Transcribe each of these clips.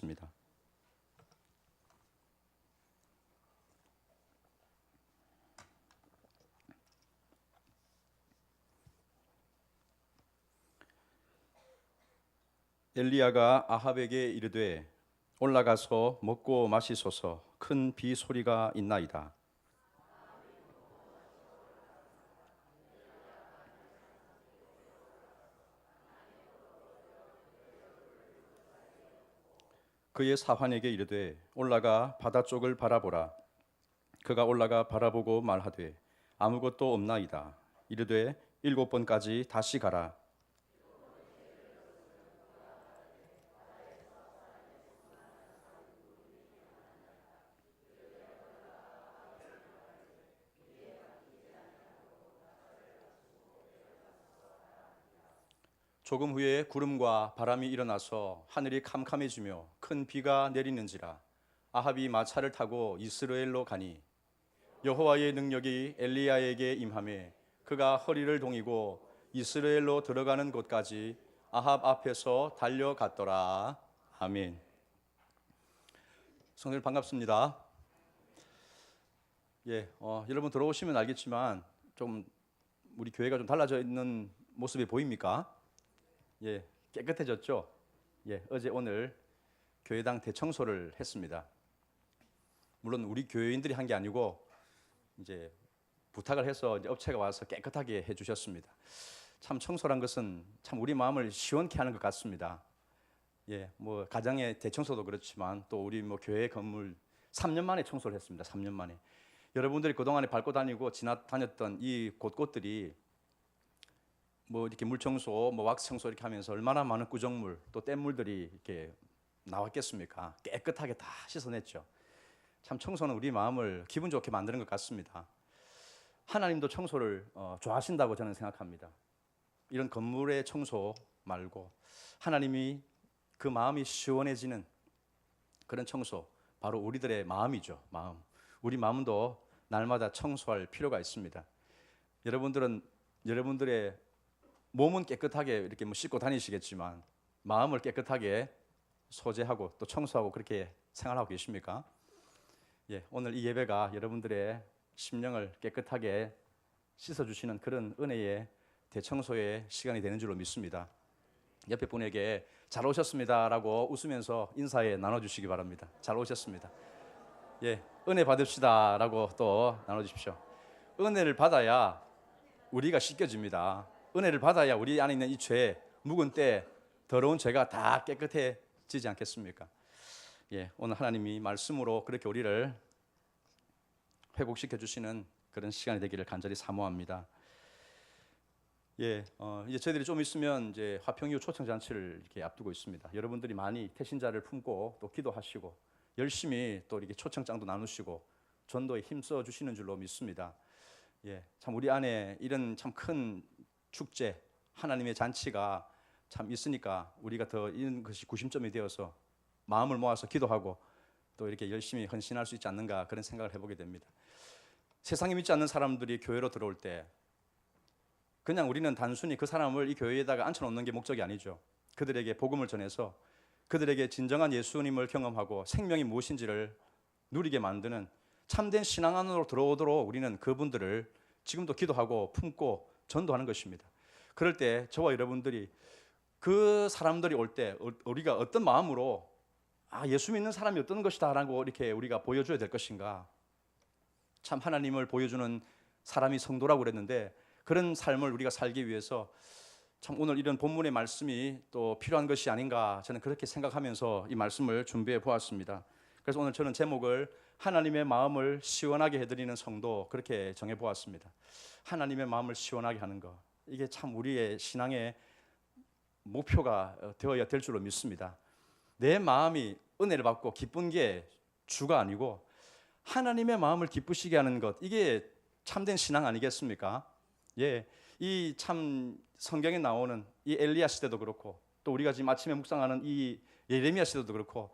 읽겠습니다. 엘리야가 아합에게 이르되 올라가서 먹고 마시소서, 큰 비 소리가 있나이다. 그의 사환에게 이르되 올라가 바다 쪽을 바라보라. 그가 올라가 바라보고 말하되 아무것도 없나이다. 이르되 7번까지 다시 가라. 조금 후에 구름과 바람이 일어나서 하늘이 캄캄해지며 큰 비가 내리는지라. 아합이 마차를 타고 이스라엘로 가니 여호와의 능력이 엘리야에게 임하매 그가 허리를 동이고 이스라엘로 들어가는 곳까지 아합 앞에서 달려갔더라. 아멘. 성도들 반갑습니다. 여러분 들어오시면 알겠지만 좀 우리 교회가 좀 달라져 있는 모습이 보입니까? 깨끗해졌죠? 어제 오늘 교회당 대청소를 했습니다. 물론 우리 교회인들이 한 게 아니고 이제 부탁을 해서 이제 업체가 와서 깨끗하게 해주셨습니다. 참 청소란 것은 참 우리 마음을 시원케 하는 것 같습니다. 뭐 가정의 대청소도 그렇지만 또 우리 뭐 교회 건물 3년 만에 청소를 했습니다. 3년 만에. 여러분들이 그동안에 밟고 다니고 지나다녔던 이 곳곳들이 뭐 이렇게 물청소, 뭐 왁스 청소 이렇게 하면서 얼마나 많은 구정물 또 뗏물들이 이렇게 나왔겠습니까? 깨끗하게 다 씻어냈죠. 참 청소는 우리 마음을 기분 좋게 만드는 것 같습니다. 하나님도 청소를 좋아하신다고 저는 생각합니다. 이런 건물의 청소 말고 하나님이 그 마음이 시원해지는 그런 청소, 바로 우리들의 마음이죠. 마음. 우리 마음도 날마다 청소할 필요가 있습니다. 여러분들의 몸은 깨끗하게 이렇게 뭐 씻고 다니시겠지만 마음을 깨끗하게 소재하고 또 청소하고 그렇게 생활하고 계십니까? 오늘 이 예배가 여러분들의 심령을 깨끗하게 씻어주시는 그런 은혜의 대청소의 시간이 되는 줄로 믿습니다. 옆에 분에게 잘 오셨습니다라고 웃으면서 인사에 나눠주시기 바랍니다. 잘 오셨습니다. 은혜 받읍시다라고 또 나눠주십시오. 은혜를 받아야 우리가 씻겨집니다. 은혜를 받아야 우리 안에 있는 이 죄, 묵은 때, 더러운 죄가 다 깨끗해지지 않겠습니까? 오늘 하나님이 말씀으로 그렇게 우리를 회복시켜 주시는 그런 시간이 되기를 간절히 사모합니다. 이제 저희들이 좀 있으면 이제 화평이후 초청 잔치를 이렇게 앞두고 있습니다. 여러분들이 많이 태신자를 품고 또 기도하시고 열심히 또 이렇게 초청장도 나누시고 전도에 힘써 주시는 줄로 믿습니다. 참 우리 안에 이런 참 큰 축제, 하나님의 잔치가 참 있으니까 우리가 더 이런 것이 구심점이 되어서 마음을 모아서 기도하고 또 이렇게 열심히 헌신할 수 있지 않는가 그런 생각을 해보게 됩니다. 세상에 믿지 않는 사람들이 교회로 들어올 때 그냥 우리는 단순히 그 사람을 이 교회에다가 앉혀놓는 게 목적이 아니죠. 그들에게 복음을 전해서 그들에게 진정한 예수님을 경험하고 생명이 무엇인지를 누리게 만드는 참된 신앙 안으로 들어오도록 우리는 그분들을 지금도 기도하고 품고 전도하는 것입니다. 그럴 때 저와 여러분들이 그 사람들이 올 때 우리가 어떤 마음으로 예수 믿는 사람이 어떤 것이다 라고 이렇게 우리가 보여줘야 될 것인가. 참 하나님을 보여주는 사람이 성도라고 그랬는데 그런 삶을 우리가 살기 위해서 참 오늘 이런 본문의 말씀이 또 필요한 것이 아닌가 저는 그렇게 생각하면서 이 말씀을 준비해 보았습니다. 그래서 오늘 저는 제목을 하나님의 마음을 시원하게 해드리는 성도 그렇게 정해 보았습니다. 하나님의 마음을 시원하게 하는 것, 이게 참 우리의 신앙의 목표가 되어야 될 줄로 믿습니다. 내 마음이 은혜를 받고 기쁜 게 주가 아니고 하나님의 마음을 기쁘시게 하는 것, 이게 참된 신앙 아니겠습니까? 이 참 성경에 나오는 이 엘리야 시대도 그렇고 또 우리가 지금 아침에 묵상하는 이 예레미야 시대도 그렇고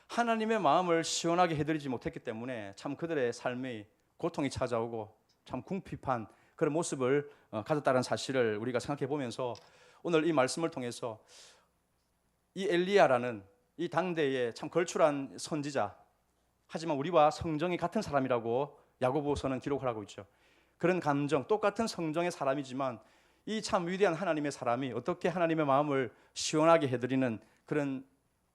하나님의 마음을 시원하게 해드리지 못했기 때문에 참 그들의 삶에 고통이 찾아오고 참 궁핍한 그런 모습을 가졌다는 사실을 우리가 생각해 보면서 오늘 이 말씀을 통해서 이 엘리야라는 이 당대에 참 걸출한 선지자, 하지만 우리와 성정이 같은 사람이라고 야고보서는 기록을 하고 있죠. 그런 감정, 똑같은 성정의 사람이지만 이 참 위대한 하나님의 사람이 어떻게 하나님의 마음을 시원하게 해드리는 그런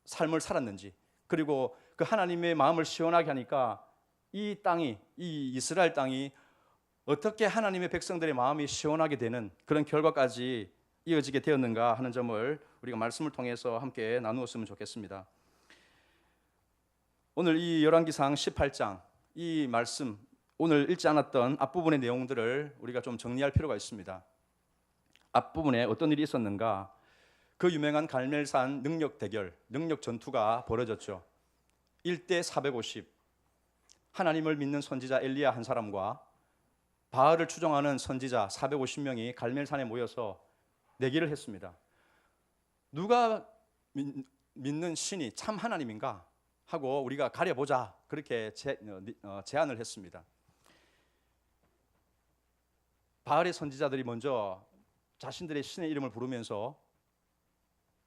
삶을 살았는지, 그리고 그 하나님의 마음을 시원하게 하니까 이 땅이, 이 이스라엘 땅이 어떻게 하나님의 백성들의 마음이 시원하게 되는 그런 결과까지 이어지게 되었는가 하는 점을 우리가 말씀을 통해서 함께 나누었으면 좋겠습니다. 오늘 이 열왕기상 18장 이 말씀, 오늘 읽지 않았던 앞부분의 내용들을 우리가 좀 정리할 필요가 있습니다. 앞부분에 어떤 일이 있었는가? 그 유명한 갈멜산 능력 대결, 능력 전투가 벌어졌죠. 1대 450, 하나님을 믿는 선지자 엘리야 한 사람과 바알을 추종하는 선지자 450명이 갈멜산에 모여서 내기를 했습니다. 누가 믿는 신이 참 하나님인가 하고 우리가 가려보자, 그렇게 제안을 했습니다. 바알의 선지자들이 먼저 자신들의 신의 이름을 부르면서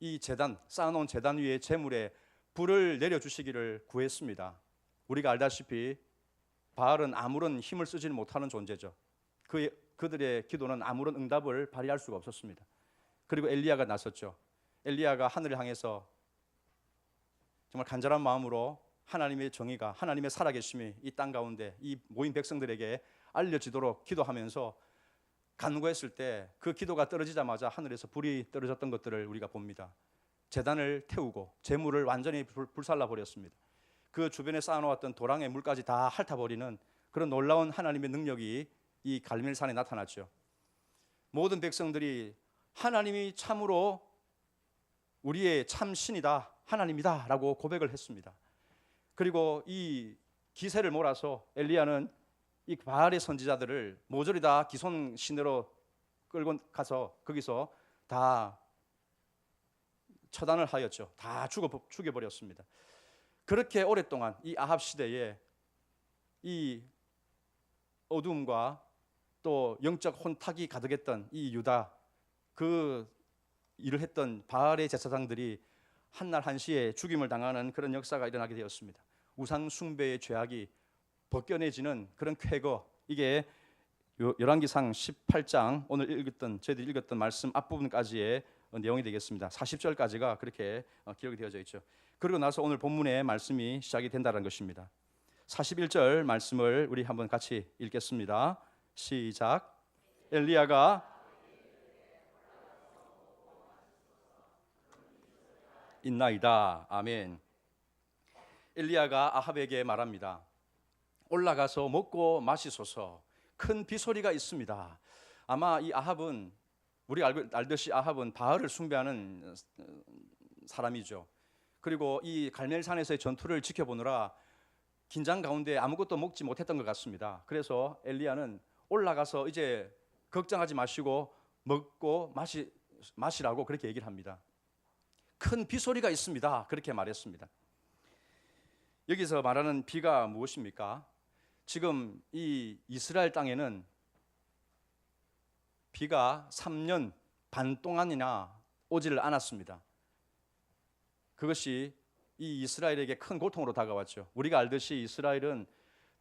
이 제단, 쌓아놓은 제단 위에 제물에 불을 내려주시기를 구했습니다. 우리가 알다시피 바알은 아무런 힘을 쓰지는 못하는 존재죠. 그들의 기도는 아무런 응답을 발휘할 수가 없었습니다. 그리고 엘리야가 나섰죠. 엘리야가 하늘을 향해서 정말 간절한 마음으로 하나님의 정의가, 하나님의 살아계심이 이 땅 가운데 이 모인 백성들에게 알려지도록 기도하면서 간구했을 때 그 기도가 떨어지자마자 하늘에서 불이 떨어졌던 것들을 우리가 봅니다. 제단을 태우고 제물을 완전히 불살라 버렸습니다. 그 주변에 쌓아놓았던 도랑의 물까지 다 핥아버리는 그런 놀라운 하나님의 능력이 이 갈멜산에 나타났죠. 모든 백성들이 하나님이 참으로 우리의 참 신이다, 하나님이다 라고 고백을 했습니다. 그리고 이 기세를 몰아서 엘리야는 이 바알의 선지자들을 모조리 다 기손 시내로 끌고 가서 거기서 다 처단을 하였죠. 다 죽여버렸습니다. 그렇게 오랫동안 이 아합 시대에 이 어두움과 또 영적 혼탁이 가득했던 이 유다, 그 일을 했던 바알의 제사장들이 한날 한시에 죽임을 당하는 그런 역사가 일어나게 되었습니다. 우상 숭배의 죄악이 벗겨내지는 그런 쾌거, 이게 열왕기상 18장 오늘 저희들이 읽었던 말씀 앞부분까지의 내용이 되겠습니다. 40절까지가 그렇게 기록이 되어져 있죠. 그리고 나서 오늘 본문의 말씀이 시작이 된다는 것입니다. 41절 말씀을 우리 한번 같이 읽겠습니다. 시작. 엘리야가 있나이다. 아멘. 엘리야가 아합에게 말합니다. 올라가서 먹고 마시소서. 큰 비소리가 있습니다. 아마 이 아합은, 우리가 알듯이 아합은 바알을 숭배하는 사람이죠. 그리고 이 갈멜산에서의 전투를 지켜보느라 긴장 가운데 아무것도 먹지 못했던 것 같습니다. 그래서 엘리야는 올라가서 이제 걱정하지 마시고 먹고 마시라고 그렇게 얘기를 합니다. 큰 비소리가 있습니다. 그렇게 말했습니다. 여기서 말하는 비가 무엇입니까? 지금 이 이스라엘 땅에는 비가 3년 반 동안이나 오지를 않았습니다. 그것이 이 이스라엘에게 큰 고통으로 다가왔죠. 우리가 알듯이 이스라엘은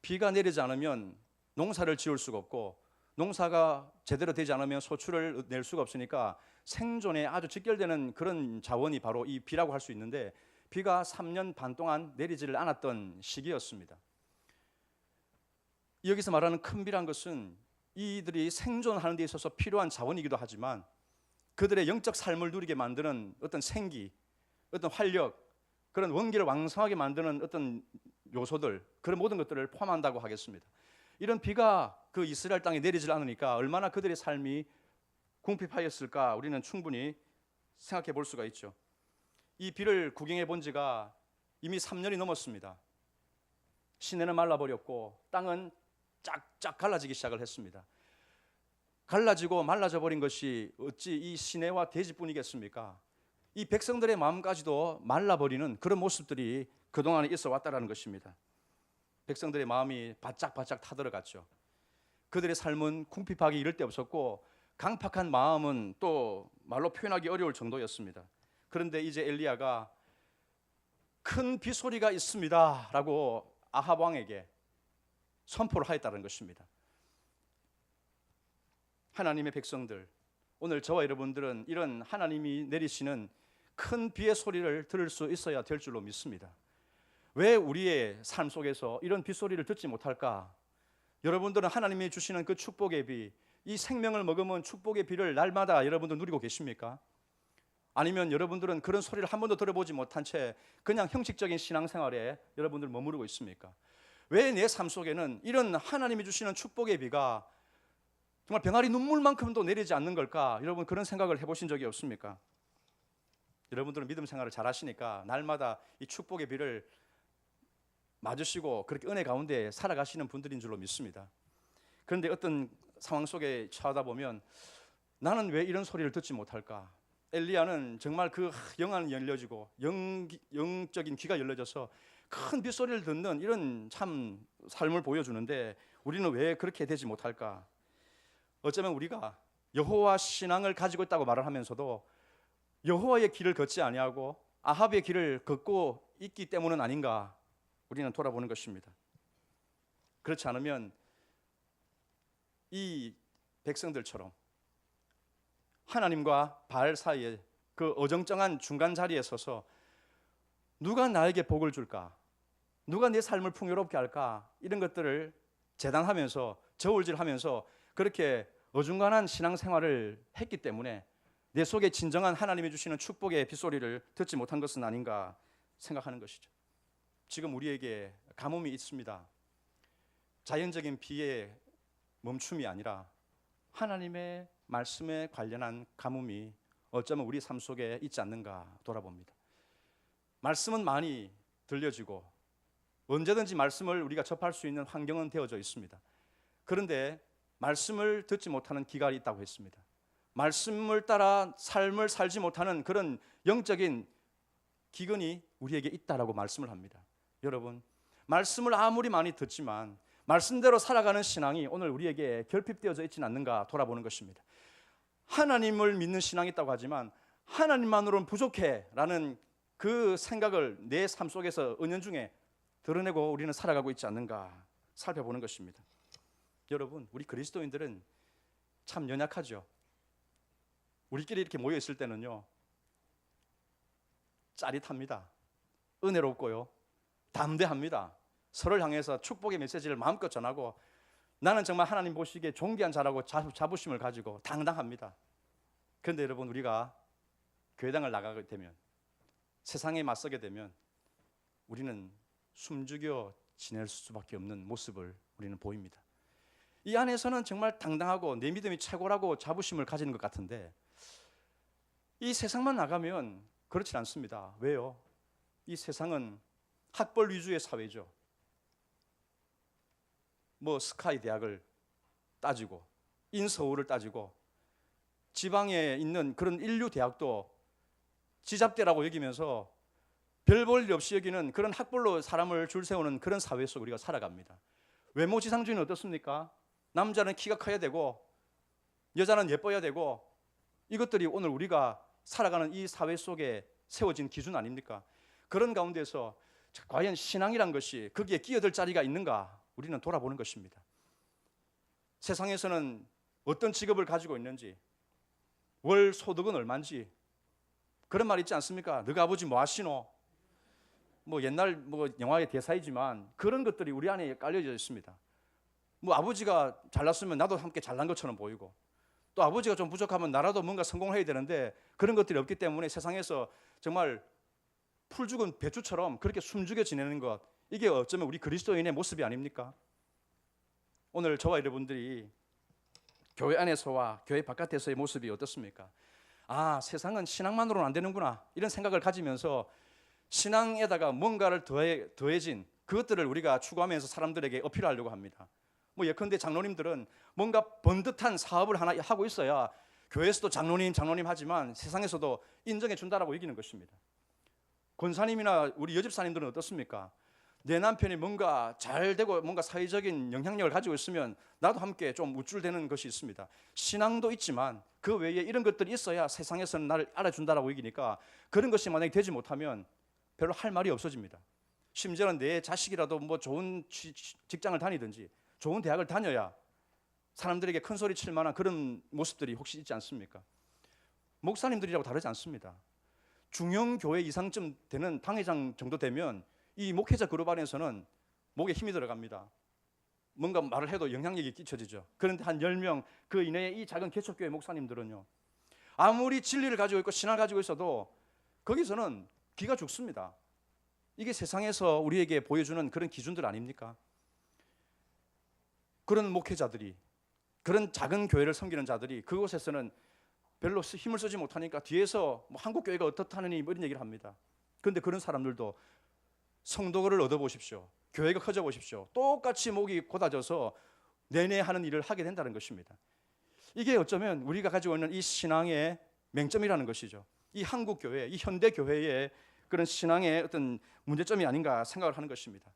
비가 내리지 않으면 농사를 지을 수가 없고, 농사가 제대로 되지 않으면 소출을 낼 수가 없으니까 생존에 아주 직결되는 그런 자원이 바로 이 비라고 할 수 있는데, 비가 3년 반 동안 내리지를 않았던 시기였습니다. 여기서 말하는 큰 비란 것은 이들이 생존하는 데 있어서 필요한 자원이기도 하지만 그들의 영적 삶을 누리게 만드는 어떤 생기, 어떤 활력, 그런 원기를 왕성하게 만드는 어떤 요소들, 그런 모든 것들을 포함한다고 하겠습니다. 이런 비가 그 이스라엘 땅에 내리질 않으니까 얼마나 그들의 삶이 궁핍하였을까 우리는 충분히 생각해 볼 수가 있죠. 이 비를 구경해 본 지가 이미 3년이 넘었습니다. 시내는 말라버렸고 땅은 쫙쫙 갈라지기 시작을 했습니다. 갈라지고 말라져 버린 것이 어찌 이 시내와 대지뿐이겠습니까? 이 백성들의 마음까지도 말라버리는 그런 모습들이 그동안에 있어 왔다는 것입니다. 백성들의 마음이 바짝바짝 타들어갔죠. 그들의 삶은 궁핍하기 이를 데 없었고 강팍한 마음은 또 말로 표현하기 어려울 정도였습니다. 그런데 이제 엘리야가 큰 빗소리가 있습니다 라고 아합 왕에게 선포를 하였다는 것입니다. 하나님의 백성들, 오늘 저와 여러분들은 이런 하나님이 내리시는 큰 비의 소리를 들을 수 있어야 될 줄로 믿습니다. 왜 우리의 삶 속에서 이런 빗소리를 듣지 못할까? 여러분들은 하나님이 주시는 그 축복의 비, 이 생명을 머금은 축복의 비를 날마다 여러분들 누리고 계십니까? 아니면 여러분들은 그런 소리를 한 번도 들어보지 못한 채 그냥 형식적인 신앙생활에 여러분들 머무르고 있습니까? 왜 내 삶 속에는 이런 하나님이 주시는 축복의 비가 정말 병아리 눈물만큼도 내리지 않는 걸까? 여러분 그런 생각을 해보신 적이 없습니까? 여러분들은 믿음 생활을 잘 하시니까 날마다 이 축복의 비를 맞으시고 그렇게 은혜 가운데 살아가시는 분들인 줄로 믿습니다. 그런데 어떤 상황 속에 처하다 보면 나는 왜 이런 소리를 듣지 못할까? 엘리야는 정말 그 영안이 열려지고 영적인 귀가 열려져서 큰 빗소리를 듣는 이런 참 삶을 보여주는데 우리는 왜 그렇게 되지 못할까? 어쩌면 우리가 여호와 신앙을 가지고 있다고 말을 하면서도 여호와의 길을 걷지 아니하고 아합의 길을 걷고 있기 때문은 아닌가 우리는 돌아보는 것입니다. 그렇지 않으면 이 백성들처럼 하나님과 바알 사이에 그 어정쩡한 중간 자리에 서서 누가 나에게 복을 줄까? 누가 내 삶을 풍요롭게 할까? 이런 것들을 재단하면서 저울질하면서 그렇게 어중간한 신앙생활을 했기 때문에 내 속에 진정한 하나님이 주시는 축복의 빗소리를 듣지 못한 것은 아닌가 생각하는 것이죠. 지금 우리에게 가뭄이 있습니다. 자연적인 비의 멈춤이 아니라 하나님의 말씀에 관련한 가뭄이 어쩌면 우리 삶 속에 있지 않는가 돌아봅니다. 말씀은 많이 들려지고 언제든지 말씀을 우리가 접할 수 있는 환경은 되어져 있습니다. 그런데 말씀을 듣지 못하는 기갈이 있다고 했습니다. 말씀을 따라 삶을 살지 못하는 그런 영적인 기근이 우리에게 있다라고 말씀을 합니다. 여러분, 말씀을 아무리 많이 듣지만 말씀대로 살아가는 신앙이 오늘 우리에게 결핍되어져 있지는 않는가 돌아보는 것입니다. 하나님을 믿는 신앙이 있다고 하지만 하나님만으로는 부족해라는 그 생각을 내 삶 속에서 은연중에 드러내고 우리는 살아가고 있지 않는가 살펴보는 것입니다. 여러분, 우리 그리스도인들은 참 연약하죠. 우리끼리 이렇게 모여 있을 때는요 짜릿합니다. 은혜롭고요 담대합니다. 서로를 향해서 축복의 메시지를 마음껏 전하고 나는 정말 하나님 보시기에 존귀한 자라고 자부심을 가지고 당당합니다. 그런데 여러분, 우리가 교회당을 나가게 되면, 세상에 맞서게 되면 우리는 숨죽여 지낼 수밖에 없는 모습을 우리는 보입니다. 이 안에서는 정말 당당하고 내 믿음이 최고라고 자부심을 가지는 것 같은데 이 세상만 나가면 그렇지 않습니다. 왜요? 이 세상은 학벌 위주의 사회죠. 뭐 스카이 대학을 따지고 인서울을 따지고 지방에 있는 그런 인류 대학도 지잡대라고 여기면서 별 볼 일 없이 여기는 그런 학벌로 사람을 줄 세우는 그런 사회 속 우리가 살아갑니다. 외모 지상주의는 어떻습니까? 남자는 키가 커야 되고 여자는 예뻐야 되고 이것들이 오늘 우리가 살아가는 이 사회 속에 세워진 기준 아닙니까? 그런 가운데서 과연 신앙이란 것이 거기에 끼어들 자리가 있는가 우리는 돌아보는 것입니다. 세상에서는 어떤 직업을 가지고 있는지, 월 소득은 얼마인지, 그런 말 있지 않습니까? 너희 아버지 뭐 하시노? 뭐 옛날 뭐 영화의 대사이지만 그런 것들이 우리 안에 깔려져 있습니다. 뭐 아버지가 잘났으면 나도 함께 잘난 것처럼 보이고, 또 아버지가 좀 부족하면 나라도 뭔가 성공해야 되는데 그런 것들이 없기 때문에 세상에서 정말 풀 죽은 배추처럼 그렇게 숨죽여 지내는 것, 이게 어쩌면 우리 그리스도인의 모습이 아닙니까? 오늘 저와 여러분들이 교회 안에서와 교회 바깥에서의 모습이 어떻습니까? 아, 세상은 신앙만으로는 안 되는구나 이런 생각을 가지면서 신앙에다가 뭔가를 더해진 그것들을 우리가 추구하면서 사람들에게 어필하려고 합니다. 뭐 예컨대 장로님들은 뭔가 번듯한 사업을 하나 하고 있어야 교회에서도 장로님 하지만 세상에서도 인정해 준다라고 여기는 것입니다. 권사님이나 우리 여집사님들은 어떻습니까? 내 남편이 뭔가 잘 되고 뭔가 사회적인 영향력을 가지고 있으면 나도 함께 좀 우쭐대는 것이 있습니다. 신앙도 있지만 그 외에 이런 것들이 있어야 세상에서는 나를 알아준다라고 여기니까 그런 것이 만약에 되지 못하면 별로 할 말이 없어집니다. 심지어는 내 자식이라도 뭐 좋은 직장을 다니든지 좋은 대학을 다녀야 사람들에게 큰 소리 칠 만한 그런 모습들이 혹시 있지 않습니까? 목사님들이라고 다르지 않습니다. 중형교회 이상쯤 되는 당회장 정도 되면 이 목회자 그룹 안에서는 목에 힘이 들어갑니다. 뭔가 말을 해도 영향력이 끼쳐지죠. 그런데 한 10명 그 이내에 이 작은 개척교회 목사님들은요, 아무리 진리를 가지고 있고 신앙을 가지고 있어도 거기서는 기가 죽습니다. 이게 세상에서 우리에게 보여주는 그런 기준들 아닙니까? 그런 목회자들이, 그런 작은 교회를 섬기는 자들이 그곳에서는 별로 힘을 쓰지 못하니까 뒤에서 뭐 한국 교회가 어떻다느니 뭐 이런 얘기를 합니다. 그런데 그런 사람들도 성도를 얻어보십시오. 교회가 커져보십시오. 똑같이 목이 곧아져서 내내 하는 일을 하게 된다는 것입니다. 이게 어쩌면 우리가 가지고 있는 이 신앙의 맹점이라는 것이죠. 이 한국 교회, 이 현대 교회의 그런 신앙의 어떤 문제점이 아닌가 생각을 하는 것입니다.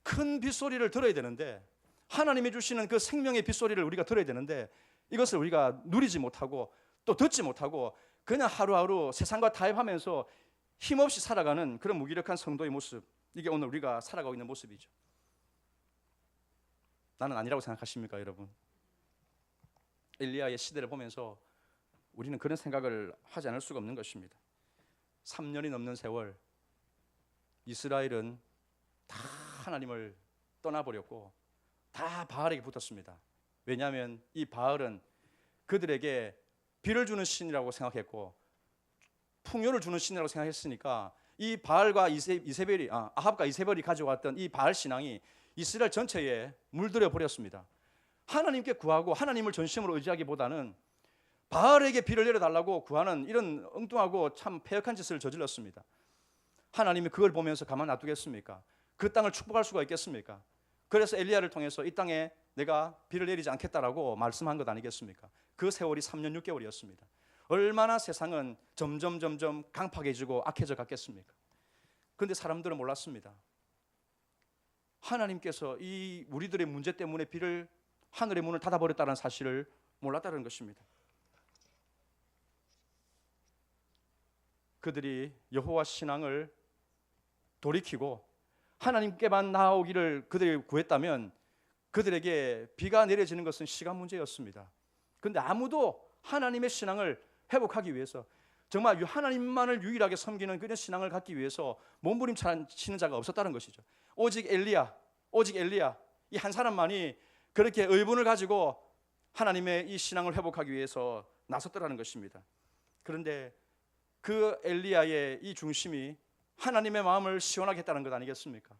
큰 빗소리를 들어야 되는데, 하나님이 주시는 그 생명의 빗소리를 우리가 들어야 되는데, 이것을 우리가 누리지 못하고 또 듣지 못하고 그냥 하루하루 세상과 타협하면서 힘없이 살아가는 그런 무기력한 성도의 모습, 이게 오늘 우리가 살아가고 있는 모습이죠. 나는 아니라고 생각하십니까, 여러분? 엘리야의 시대를 보면서 우리는 그런 생각을 하지 않을 수가 없는 것입니다. 3년이 넘는 세월 이스라엘은 다 하나님을 떠나버렸고 다 바알에게 붙었습니다. 왜냐하면 이 바알은 그들에게 비를 주는 신이라고 생각했고 풍요를 주는 신이라고 생각했으니까 이 바알과 아합과 이세벨이 가져왔던 이 바알 신앙이 이스라엘 전체에 물들여 버렸습니다. 하나님께 구하고 하나님을 전심으로 의지하기보다는 바알에게 비를 내려달라고 구하는 이런 엉뚱하고 참 패역한 짓을 저질렀습니다. 하나님이 그걸 보면서 가만 놔두겠습니까? 그 땅을 축복할 수가 있겠습니까? 그래서 엘리야를 통해서 이 땅에 내가 비를 내리지 않겠다라고 말씀한 것 아니겠습니까? 그 세월이 3년 6개월이었습니다. 얼마나 세상은 점점 강팍해지고 악해져 갔겠습니까? 그런데 사람들은 몰랐습니다. 하나님께서 이 우리들의 문제 때문에 하늘의 문을 닫아버렸다는 사실을 몰랐다는 것입니다. 그들이 여호와 신앙을 돌이키고 하나님께만 나아오기를 그들이 구했다면 그들에게 비가 내려지는 것은 시간 문제였습니다. 그런데 아무도 하나님의 신앙을 회복하기 위해서, 정말 하나님만을 유일하게 섬기는 그런 신앙을 갖기 위해서 몸부림치는 자가 없었다는 것이죠. 오직 엘리야 이 한 사람만이 그렇게 의분을 가지고 하나님의 이 신앙을 회복하기 위해서 나섰더라는 것입니다. 그런데 그 엘리야의 이 중심이 하나님의 마음을 시원하게 했다는 것 아니겠습니까?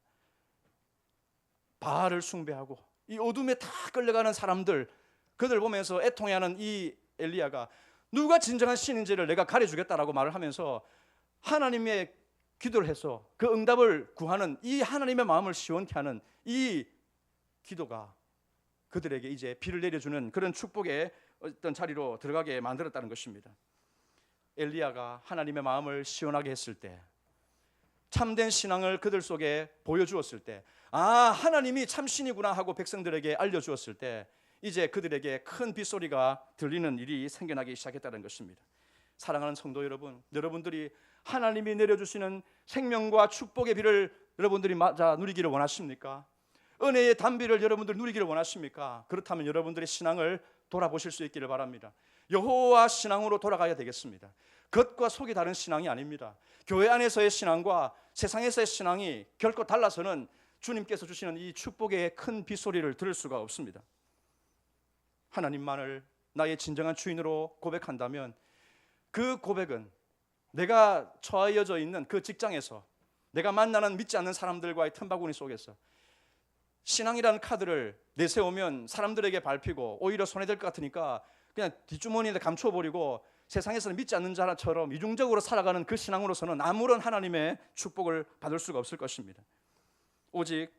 바알을 숭배하고 이 어둠에 다 끌려가는 사람들, 그들 보면서 애통해하는 이 엘리야가 누가 진정한 신인지를 내가 가려주겠다라고 말을 하면서 하나님의 기도를 해서 그 응답을 구하는 이 하나님의 마음을 시원케 하는 이 기도가 그들에게 이제 비를 내려주는 그런 축복의 어떤 자리로 들어가게 만들었다는 것입니다. 엘리야가 하나님의 마음을 시원하게 했을 때, 참된 신앙을 그들 속에 보여주었을 때, 하나님이 참신이구나 하고 백성들에게 알려주었을 때 이제 그들에게 큰 빗소리가 들리는 일이 생겨나기 시작했다는 것입니다. 사랑하는 성도 여러분, 여러분들이 하나님이 내려주시는 생명과 축복의 비를 여러분들이 맞아 누리기를 원하십니까? 은혜의 단비를 여러분들 누리기를 원하십니까? 그렇다면 여러분들의 신앙을 돌아보실 수 있기를 바랍니다. 여호와 신앙으로 돌아가야 되겠습니다. 겉과 속이 다른 신앙이 아닙니다. 교회 안에서의 신앙과 세상에서의 신앙이 결코 달라서는 주님께서 주시는 이 축복의 큰 빗소리를 들을 수가 없습니다. 하나님만을 나의 진정한 주인으로 고백한다면 그 고백은 내가 처하여져 있는 그 직장에서, 내가 만나는 믿지 않는 사람들과의 틈바구니 속에서 신앙이라는 카드를 내세우면 사람들에게 밟히고 오히려 손해될 것 같으니까 그냥 뒷주머니에 감춰버리고 세상에서는 믿지 않는 자처럼 이중적으로 살아가는 그 신앙으로서는 아무런 하나님의 축복을 받을 수가 없을 것입니다. 오직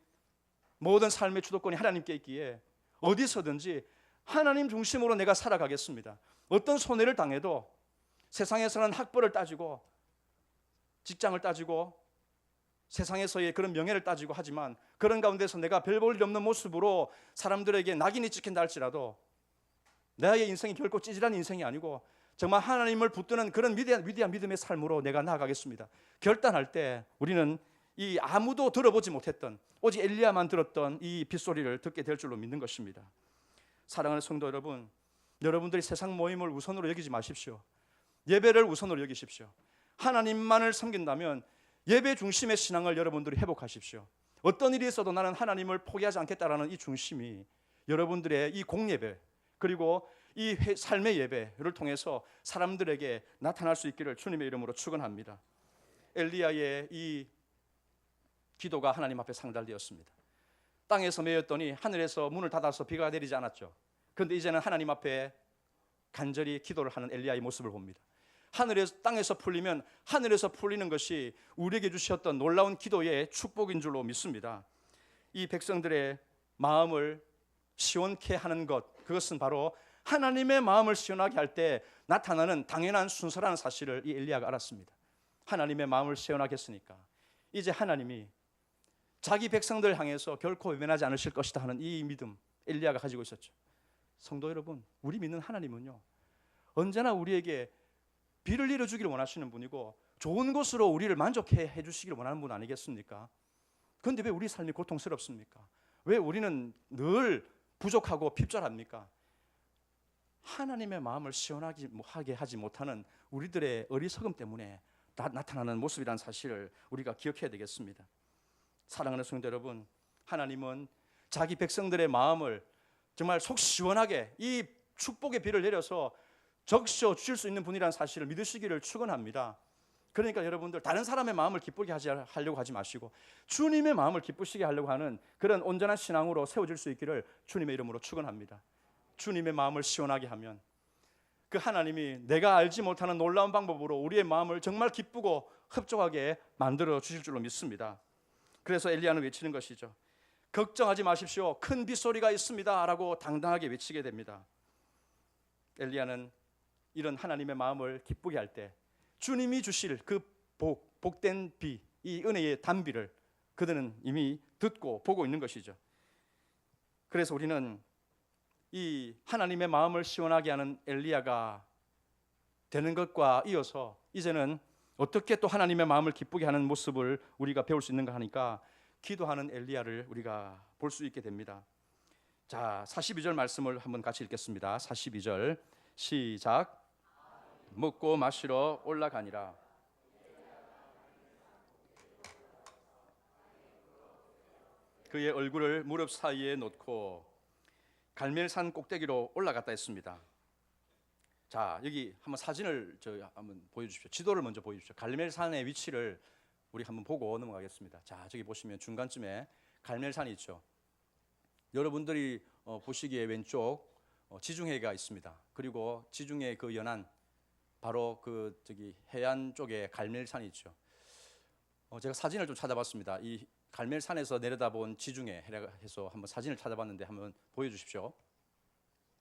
모든 삶의 주도권이 하나님께 있기에 어디서든지 하나님 중심으로 내가 살아가겠습니다. 어떤 손해를 당해도 세상에서는 학벌을 따지고 직장을 따지고 세상에서의 그런 명예를 따지고 하지만 그런 가운데서 내가 별 볼 일 없는 모습으로 사람들에게 낙인이 찍힌다 할지라도 나의 인생이 결코 찌질한 인생이 아니고 정말 하나님을 붙드는 그런 위대한 믿음의 삶으로 내가 나아가겠습니다. 결단할 때 우리는 이 아무도 들어보지 못했던, 오직 엘리야만 들었던 이 빗소리를 듣게 될 줄로 믿는 것입니다. 사랑하는 성도 여러분, 여러분들이 세상 모임을 우선으로 여기지 마십시오. 예배를 우선으로 여기십시오. 하나님만을 섬긴다면 예배 중심의 신앙을 여러분들이 회복하십시오. 어떤 일이 있어도 나는 하나님을 포기하지 않겠다라는 이 중심이 여러분들의 이 공예배, 그리고 이 삶의 예배를 통해서 사람들에게 나타날 수 있기를 주님의 이름으로 축원합니다. 엘리야의 이 기도가 하나님 앞에 상달되었습니다. 땅에서 메었더니 하늘에서 문을 닫아서 비가 내리지 않았죠. 그런데 이제는 하나님 앞에 간절히 기도를 하는 엘리야의 모습을 봅니다. 땅에서 풀리면 하늘에서 풀리는 것이 우리에게 주셨던 놀라운 기도의 축복인 줄로 믿습니다. 이 백성들의 마음을 시원케 하는 것, 그것은 바로 하나님의 마음을 시원하게 할 때 나타나는 당연한 순서라는 사실을 이 엘리야가 알았습니다. 하나님의 마음을 시원하게 했으니까 이제 하나님이 자기 백성들 향해서 결코 외면하지 않으실 것이다 하는 이 믿음, 엘리야가 가지고 있었죠. 성도 여러분, 우리 믿는 하나님은요, 언제나 우리에게 비를 내려주기를 원하시는 분이고 좋은 것으로 우리를 만족해 해주시기를 원하는 분 아니겠습니까? 그런데 왜 우리 삶이 고통스럽습니까? 왜 우리는 늘 부족하고 핍절합니까? 하나님의 마음을 시원하게 하지 못하는 우리들의 어리석음 때문에 나타나는 모습이라는 사실을 우리가 기억해야 되겠습니다. 사랑하는 성도 여러분, 하나님은 자기 백성들의 마음을 정말 속 시원하게 이 축복의 비를 내려서 적셔 주실 수 있는 분이라는 사실을 믿으시기를 축원합니다. 그러니까 여러분들 다른 사람의 마음을 기쁘게 하려고 하지 마시고 주님의 마음을 기쁘시게 하려고 하는 그런 온전한 신앙으로 세워질 수 있기를 주님의 이름으로 축원합니다. 주님의 마음을 시원하게 하면 그 하나님이 내가 알지 못하는 놀라운 방법으로 우리의 마음을 정말 기쁘고 흡족하게 만들어 주실 줄로 믿습니다. 그래서 엘리야는 외치는 것이죠. 걱정하지 마십시오. 큰 빗소리가 있습니다 라고 당당하게 외치게 됩니다. 엘리야는 이런 하나님의 마음을 기쁘게 할 때 주님이 주실 그 복된 비, 이 은혜의 단비를 그들은 이미 듣고 보고 있는 것이죠. 그래서 우리는 이 하나님의 마음을 시원하게 하는 엘리야가 되는 것과 이어서 이제는 어떻게 또 하나님의 마음을 기쁘게 하는 모습을 우리가 배울 수 있는가 하니까 기도하는 엘리야를 우리가 볼 수 있게 됩니다. 자, 42절 말씀을 한번 같이 읽겠습니다. 42절 시작. 먹고 마시러 올라가니라. 그의 얼굴을 무릎 사이에 놓고 갈멜산 꼭대기로 올라갔다 했습니다. 자, 여기 한번 사진을 한번 보여주십시오. 지도를 먼저 보여주십시오. 갈멜산의 위치를 우리 한번 보고 넘어가겠습니다. 자, 저기 보시면 중간쯤에 갈멜산이 있죠. 여러분들이 보시기에 왼쪽 지중해가 있습니다. 그리고 지중해 그 연안 바로 그 저기 해안 쪽에 갈멜산이 있죠. 제가 사진을 좀 찾아봤습니다. 이 갈멜산에서 내려다본 지중해 해서 한번 사진을 찾아봤는데 한번 보여주십시오.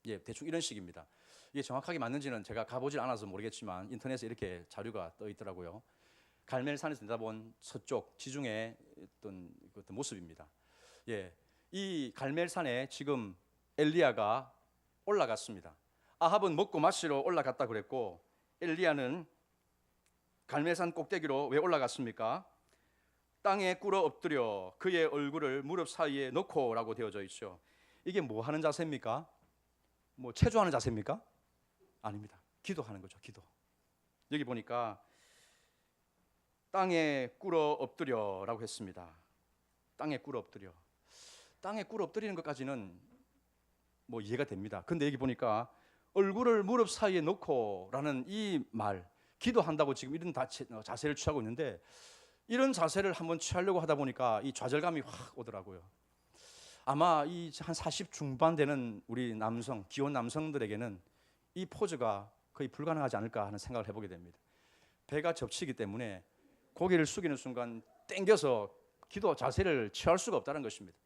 예, 대충 이런 식입니다. 이게 정확하게 맞는지는 제가 가보질 않아서 모르겠지만 인터넷에 이렇게 자료가 떠 있더라고요. 갈멜산에서 내다본 서쪽 지중해 어떤 모습입니다. 예, 이 갈멜산에 지금 엘리야가 올라갔습니다. 아합은 먹고 마시러 올라갔다 그랬고 엘리야는 갈멜산 꼭대기로 왜 올라갔습니까? 땅에 꿇어 엎드려 그의 얼굴을 무릎 사이에 넣고라고 되어져 있죠. 이게 뭐 하는 자세입니까? 뭐 체조하는 자세입니까? 아닙니다. 기도하는 거죠. 기도. 여기 보니까 땅에 꿇어 엎드려라고 했습니다. 땅에 꿇어 엎드려. 땅에 꿇어 엎드리는 것까지는 뭐 이해가 됩니다. 근데 여기 보니까 얼굴을 무릎 사이에 넣고라는 이 말, 기도한다고 지금 이런 자세를 취하고 있는데 이런 자세를 한번 취하려고 하다 보니까 이 좌절감이 확 오더라고요. 아마 이 한 40 중반 되는 우리 남성, 기혼 남성들에게는 이 포즈가 거의 불가능하지 않을까 하는 생각을 해보게 됩니다. 배가 접치기 때문에 고개를 숙이는 순간 땡겨서 기도 자세를 취할 수가 없다는 것입니다.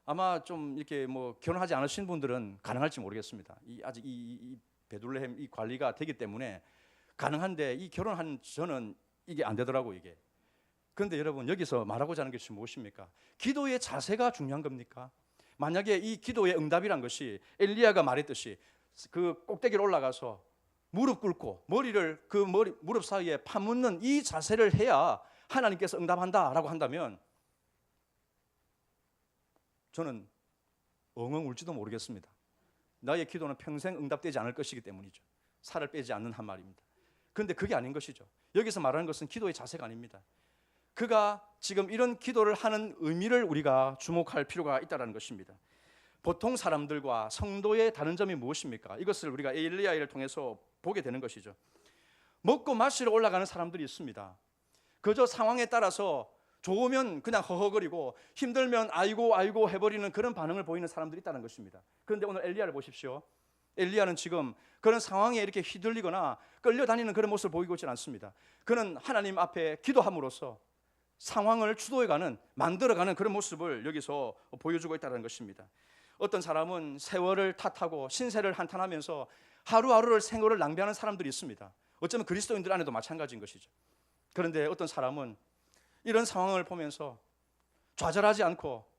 아마 좀 이렇게 뭐 결혼하지 않으신 분들은 가능할지 모르겠습니다. 아직 이 베들레헴 이 관리가 되기 때문에 가능한데 이 결혼한 저는 이게 안 되더라고요, 이게. 그런데 여러분 여기서 말하고자 하는 것이 무엇입니까? 기도의 자세가 중요한 겁니까? 만약에 이 기도의 응답이란 것이 엘리야가 말했듯이 그 꼭대기로 올라가서 무릎 꿇고 머리를 그 무릎 사이에 파묻는 이 자세를 해야 하나님께서 응답한다라고 한다면 저는 엉엉 울지도 모르겠습니다. 나의 기도는 평생 응답되지 않을 것이기 때문이죠. 살을 빼지 않는 한 말입니다. 그런데 그게 아닌 것이죠. 여기서 말하는 것은 기도의 자세가 아닙니다. 그가 지금 이런 기도를 하는 의미를 우리가 주목할 필요가 있다는 것입니다. 보통 사람들과 성도의 다른 점이 무엇입니까? 이것을 우리가 엘리야를 통해서 보게 되는 것이죠. 먹고 마시러 올라가는 사람들이 있습니다. 그저 상황에 따라서 좋으면 그냥 허허거리고 힘들면 아이고 아이고 해버리는 그런 반응을 보이는 사람들이 있다는 것입니다. 그런데 오늘 엘리야를 보십시오. 엘리야는 지금 그런 상황에 이렇게 휘둘리거나 끌려다니는 그런 모습을 보이고 있지 않습니다. 그는 하나님 앞에 기도함으로써 상황을 주도해가는, 만들어가는 그런 모습을 여기서 보여주고 있다는 것입니다. 어떤 사람은 세월을 탓하고 신세를 한탄하면서 하루하루를 생활을 낭비하는 사람들이 있습니다. 어쩌면 그리스도인들 안에도 마찬가지인 것이죠. 그런데 어떤 사람은 이런 상황을 보면서 좌절하지 않고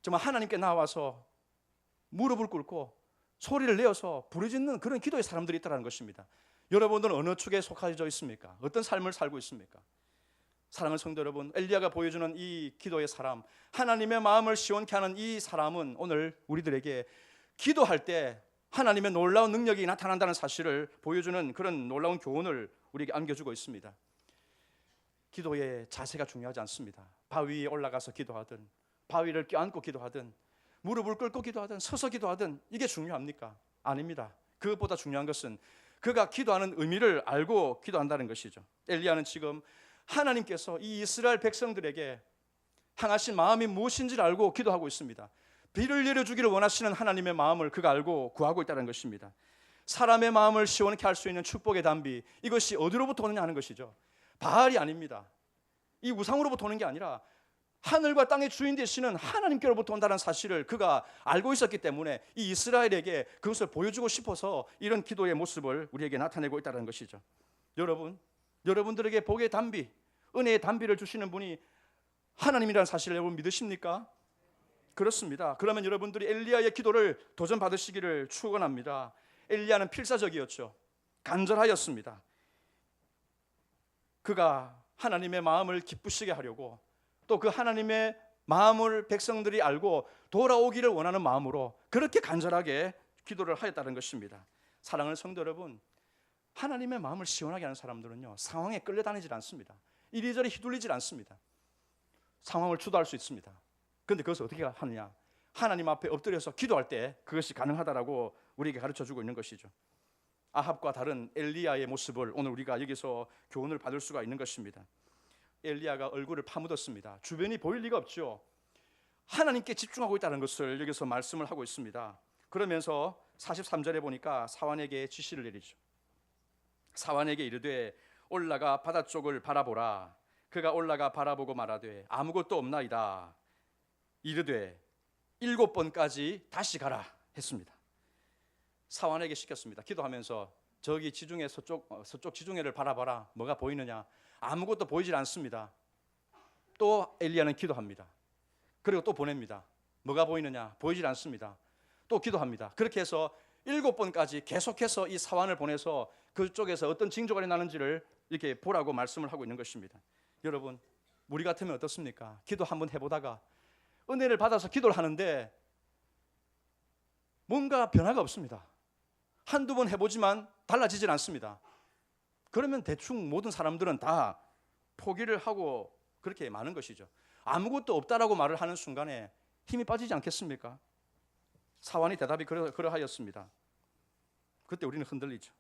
정말 하나님께 나와서 무릎을 꿇고 소리를 내어서 부르짖는 그런 기도의 사람들이 있다는 것입니다. 여러분들은 어느 축에 속하여 있습니까? 어떤 삶을 살고 있습니까? 사랑하는 성도 여러분, 엘리야가 보여주는 이 기도의 사람, 하나님의 마음을 시원케 하는 이 사람은 오늘 우리들에게 기도할 때 하나님의 놀라운 능력이 나타난다는 사실을 보여주는 그런 놀라운 교훈을 우리에게 안겨주고 있습니다. 기도의 자세가 중요하지 않습니다. 바위 위에 올라가서 기도하든 바위를 껴안고 기도하든 무릎을 꿇고 기도하든 서서 기도하든 이게 중요합니까? 아닙니다. 그것보다 중요한 것은 그가 기도하는 의미를 알고 기도한다는 것이죠. 엘리야는 지금 하나님께서 이 이스라엘 백성들에게 향하신 마음이 무엇인지를 알고 기도하고 있습니다. 비를 내려주기를 원하시는 하나님의 마음을 그가 알고 구하고 있다는 것입니다. 사람의 마음을 시원케 할 수 있는 축복의 단비, 이것이 어디로부터 오느냐 하는 것이죠. 바알이 아닙니다. 이 우상으로부터 오는 게 아니라 하늘과 땅의 주인 되시는 하나님께로부터 온다는 사실을 그가 알고 있었기 때문에 이 이스라엘에게 그것을 보여주고 싶어서 이런 기도의 모습을 우리에게 나타내고 있다는 것이죠. 여러분들에게 복의 단비, 은혜의 단비를 주시는 분이 하나님이라는 사실을 여러분 믿으십니까? 그렇습니다. 그러면 여러분들이 엘리야의 기도를 도전받으시기를 축원합니다. 엘리야는 필사적이었죠. 간절하였습니다. 그가 하나님의 마음을 기쁘시게 하려고 또 그 하나님의 마음을 백성들이 알고 돌아오기를 원하는 마음으로 그렇게 간절하게 기도를 하였다는 것입니다. 사랑하는 성도 여러분, 하나님의 마음을 시원하게 하는 사람들은요, 상황에 끌려다니질 않습니다. 이리저리 휘둘리질 않습니다. 상황을 주도할 수 있습니다. 그런데 그것을 어떻게 하느냐? 하나님 앞에 엎드려서 기도할 때 그것이 가능하다라고 우리에게 가르쳐주고 있는 것이죠. 아합과 다른 엘리야의 모습을 오늘 우리가 여기서 교훈을 받을 수가 있는 것입니다. 엘리야가 얼굴을 파묻었습니다. 주변이 보일 리가 없죠. 하나님께 집중하고 있다는 것을 여기서 말씀을 하고 있습니다. 그러면서 43절에 보니까 사환에게 지시를 내리죠. 사환에게 이르되 올라가 바다 쪽을 바라보라. 그가 올라가 바라보고 말하되 아무것도 없나이다. 이르되 7번까지 다시 가라 했습니다. 사환에게 시켰습니다. 기도하면서 저기 지중해 서쪽 지중해를 바라봐라. 뭐가 보이느냐? 아무것도 보이질 않습니다. 또 엘리야는 기도합니다. 그리고 또 보냅니다. 뭐가 보이느냐? 보이질 않습니다. 또 기도합니다. 그렇게 해서 7번까지 계속해서 이 사환을 보내서 그쪽에서 어떤 징조가 나는지를 이렇게 보라고 말씀을 하고 있는 것입니다. 여러분, 우리 같으면 어떻습니까? 기도 한번 해보다가 은혜를 받아서 기도를 하는데 뭔가 변화가 없습니다. 한두 번 해보지만 달라지질 않습니다. 그러면 대충 모든 사람들은 다 포기를 하고 그렇게 많은 것이죠. 아무것도 없다라고 말을 하는 순간에 힘이 빠지지 않겠습니까? 사환의 대답이 그러하였습니다. 그때 우리는 흔들리죠.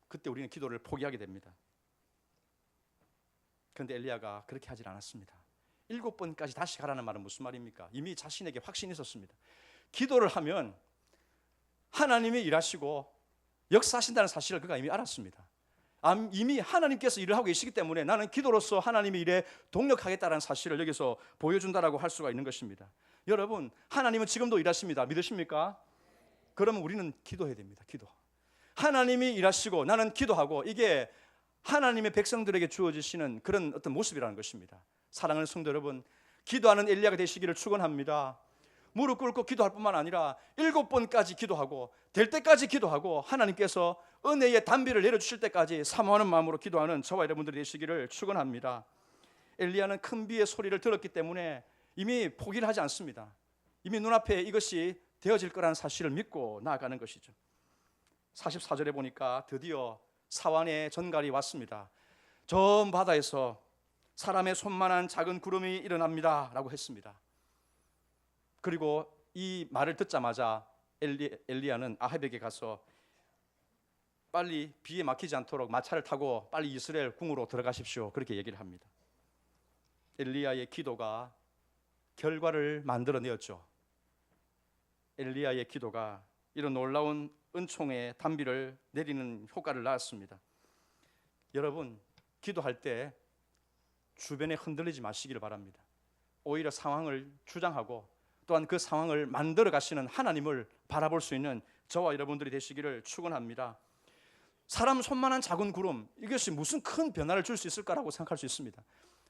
그때 우리는 기도를 포기하게 됩니다. 그런데 엘리야가 그렇게 하질 않았습니다. 7번까지 다시 가라는 말은 무슨 말입니까? 이미 자신에게 확신이 있었습니다. 기도를 하면 하나님이 일하시고 역사하신다는 사실을 그가 이미 알았습니다. 이미 하나님께서 일을 하고 계시기 때문에 나는 기도로서 하나님의 일에 동력하겠다는 사실을 여기서 보여준다라고 할 수가 있는 것입니다. 여러분, 하나님은 지금도 일하십니다. 믿으십니까? 그러면 우리는 기도해야 됩니다. 기도. 하나님이 일하시고 나는 기도하고, 이게 하나님의 백성들에게 주어지시는 그런 어떤 모습이라는 것입니다. 사랑하는 성도 여러분, 기도하는 엘리야가 되시기를 축원합니다. 무릎 꿇고 기도할 뿐만 아니라 7번까지 기도하고 될 때까지 기도하고 하나님께서 은혜의 단비를 내려주실 때까지 사모하는 마음으로 기도하는 저와 여러분들이 되시기를 축원합니다. 엘리야는 큰 비의 소리를 들었기 때문에 이미 포기를 하지 않습니다. 이미 눈앞에 이것이 되어질 거라는 사실을 믿고 나아가는 것이죠. 44절에 보니까 드디어 사완의 전갈이 왔습니다. 저 바다에서 사람의 손만한 작은 구름이 일어납니다 라고 했습니다. 그리고 이 말을 듣자마자 엘리야는 아합에게 가서 빨리 비에 막히지 않도록 마차를 타고 빨리 이스라엘 궁으로 들어가십시오, 그렇게 얘기를 합니다. 엘리야의 기도가 결과를 만들어내었죠. 엘리야의 기도가 이런 놀라운 은총의 단비를 내리는 효과를 낳았습니다. 여러분, 기도할 때 주변에 흔들리지 마시기를 바랍니다. 오히려 상황을 주장하고 또한 그 상황을 만들어 가시는 하나님을 바라볼 수 있는 저와 여러분들이 되시기를 축원합니다. 사람 손만한 작은 구름, 이것이 무슨 큰 변화를 줄 수 있을까라고 생각할 수 있습니다.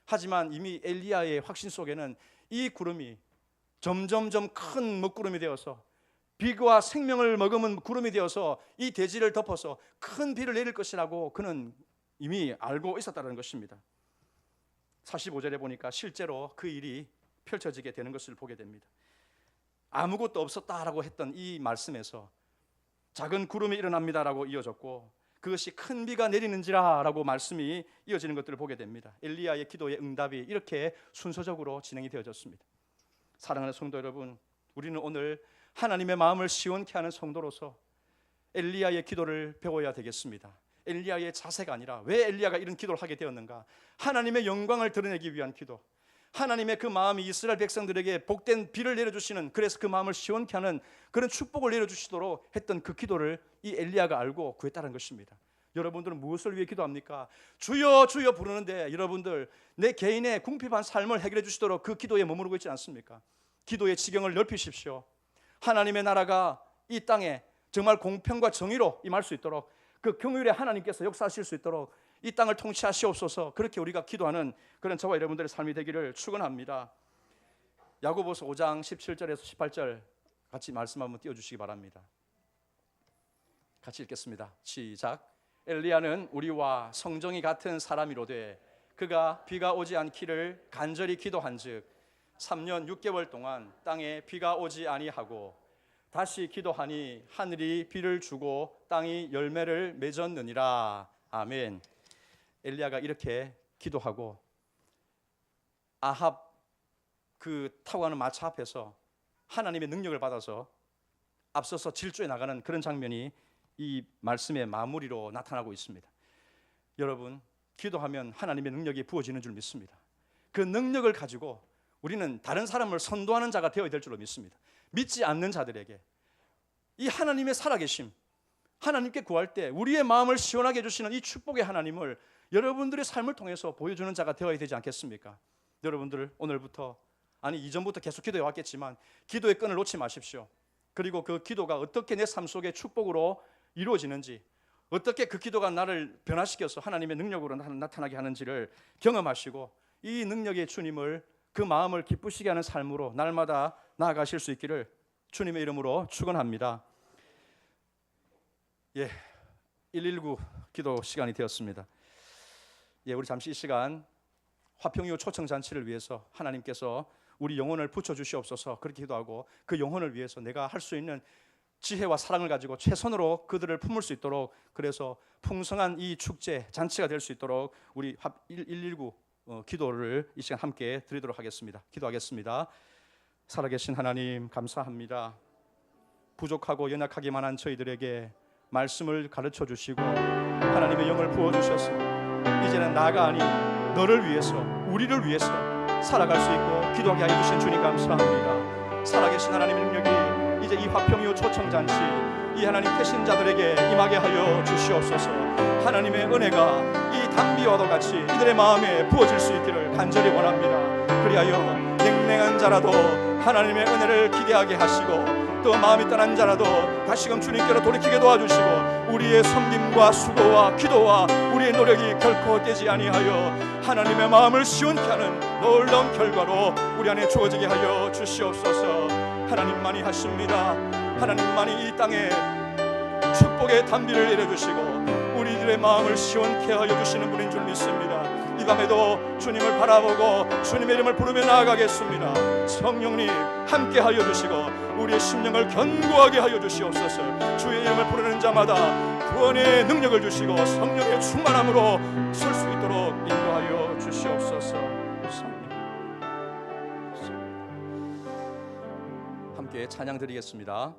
하지만 이미 엘리야의 확신 속에는 이 구름이 점점점 큰 먹구름이 되어서 비와 생명을 머금은 구름이 되어서 이 대지를 덮어서 큰 비를 내릴 것이라고 그는 이미 알고 있었다는 것입니다. 45절에 보니까 실제로 그 일이 펼쳐지게 되는 것을 보게 됩니다. 아무것도 없었다라고 했던 이 말씀에서 작은 구름이 일어납니다라고 이어졌고 그것이 큰 비가 내리는지라 라고 말씀이 이어지는 것들을 보게 됩니다. 엘리야의 기도의 응답이 이렇게 순서적으로 진행이 되어졌습니다. 사랑하는 성도 여러분, 우리는 오늘 하나님의 마음을 시원케 하는 성도로서 엘리야의 기도를 배워야 되겠습니다. 엘리야의 자세가 아니라 왜 엘리야가 이런 기도를 하게 되었는가? 하나님의 영광을 드러내기 위한 기도, 하나님의 그 마음이 이스라엘 백성들에게 복된 비를 내려주시는, 그래서 그 마음을 시원케 하는 그런 축복을 내려주시도록 했던 그 기도를 이 엘리야가 알고 구했다는 것입니다. 여러분들은 무엇을 위해 기도합니까? 주여 주여 부르는데 여러분들 내 개인의 궁핍한 삶을 해결해 주시도록 그 기도에 머무르고 있지 않습니까? 기도의 지경을 넓히십시오. 하나님의 나라가 이 땅에 정말 공평과 정의로 임할 수 있도록, 그 긍휼의 하나님께서 역사하실 수 있도록 이 땅을 통치하시옵소서, 그렇게 우리가 기도하는 그런 저와 여러분들의 삶이 되기를 축원합니다. 야고보서 5장 17절에서 18절 같이 말씀 한번 띄워주시기 바랍니다. 같이 읽겠습니다. 시작. 엘리야는 우리와 성정이 같은 사람이로되 그가 비가 오지 않기를 간절히 기도한즉 3년 6개월 동안 땅에 비가 오지 아니하고 다시 기도하니 하늘이 비를 주고 땅이 열매를 맺었느니라. 아멘. 엘리야가 이렇게 기도하고 아합 그 타고 가는 마차 앞에서 하나님의 능력을 받아서 앞서서 질주해 나가는 그런 장면이 이 말씀의 마무리로 나타나고 있습니다. 여러분, 기도하면 하나님의 능력이 부어지는 줄 믿습니다. 그 능력을 가지고 우리는 다른 사람을 선도하는 자가 되어야 될 줄로 믿습니다. 믿지 않는 자들에게 이 하나님의 살아계심, 하나님께 구할 때 우리의 마음을 시원하게 해주시는 이 축복의 하나님을 여러분들의 삶을 통해서 보여주는 자가 되어야 되지 않겠습니까? 여러분들 오늘부터, 아니 이전부터 계속 기도해 왔겠지만 기도의 끈을 놓지 마십시오. 그리고 그 기도가 어떻게 내 삶 속에 축복으로 이루어지는지, 어떻게 그 기도가 나를 변화시켜서 하나님의 능력으로 나타나게 하는지를 경험하시고 이 능력의 주님을, 그 마음을 기쁘시게 하는 삶으로 날마다 나아가실 수 있기를 주님의 이름으로 축원합니다. 119 기도 시간이 되었습니다. 우리 잠시 이 시간 화평이후 초청잔치를 위해서 하나님께서 우리 영혼을 붙여주시옵소서 그렇게 기도하고, 그 영혼을 위해서 내가 할 수 있는 지혜와 사랑을 가지고 최선으로 그들을 품을 수 있도록, 그래서 풍성한 이 축제 잔치가 될 수 있도록 우리 119 기도를 이 시간 함께 드리도록 하겠습니다. 기도하겠습니다. 살아계신 하나님, 감사합니다. 부족하고 연약하기만 한 저희들에게 말씀을 가르쳐 주시고 하나님의 영을 부어주셔서 이제는 나가 아닌 너를 위해서, 우리를 위해서 살아갈 수 있고 기도하게 하여 주신 주님 감사합니다. 살아계신 하나님의 능력이 이제 이 화평이후 초청잔치, 이 하나님 태신자들에게 임하게 하여 주시옵소서. 하나님의 은혜가 이 단비와도 같이 이들의 마음에 부어질 수 있기를 간절히 원합니다. 그리하여 냉랭한 자라도 하나님의 은혜를 기대하게 하시고, 또 마음이 떠난 자라도 다시금 주님께로 돌이키게 도와주시고, 우리의 섬김과 수고와 기도와 우리의 노력이 결코 떼지 아니하여 하나님의 마음을 시원케 하는 놀라운 결과로 우리 안에 주어지게 하여 주시옵소서. 하나님만이 하십니다. 하나님만이 이 땅에 축복의 단비를 내려주시고 우리들의 마음을 시원케 하여 주시는 분인 줄 믿습니다. 이 밤에도 주님을 바라보고 주님의 이름을 부르며 나아가겠습니다. 성령님 함께 하여 주시고 우리의 심령을 견고하게 하여 주시옵소서. 주의 이름을 부르는 자마다 구원의 능력을 주시고 성령의 충만함으로 설 수 있도록 인도하여 주시옵소서. 함께 찬양 드리겠습니다.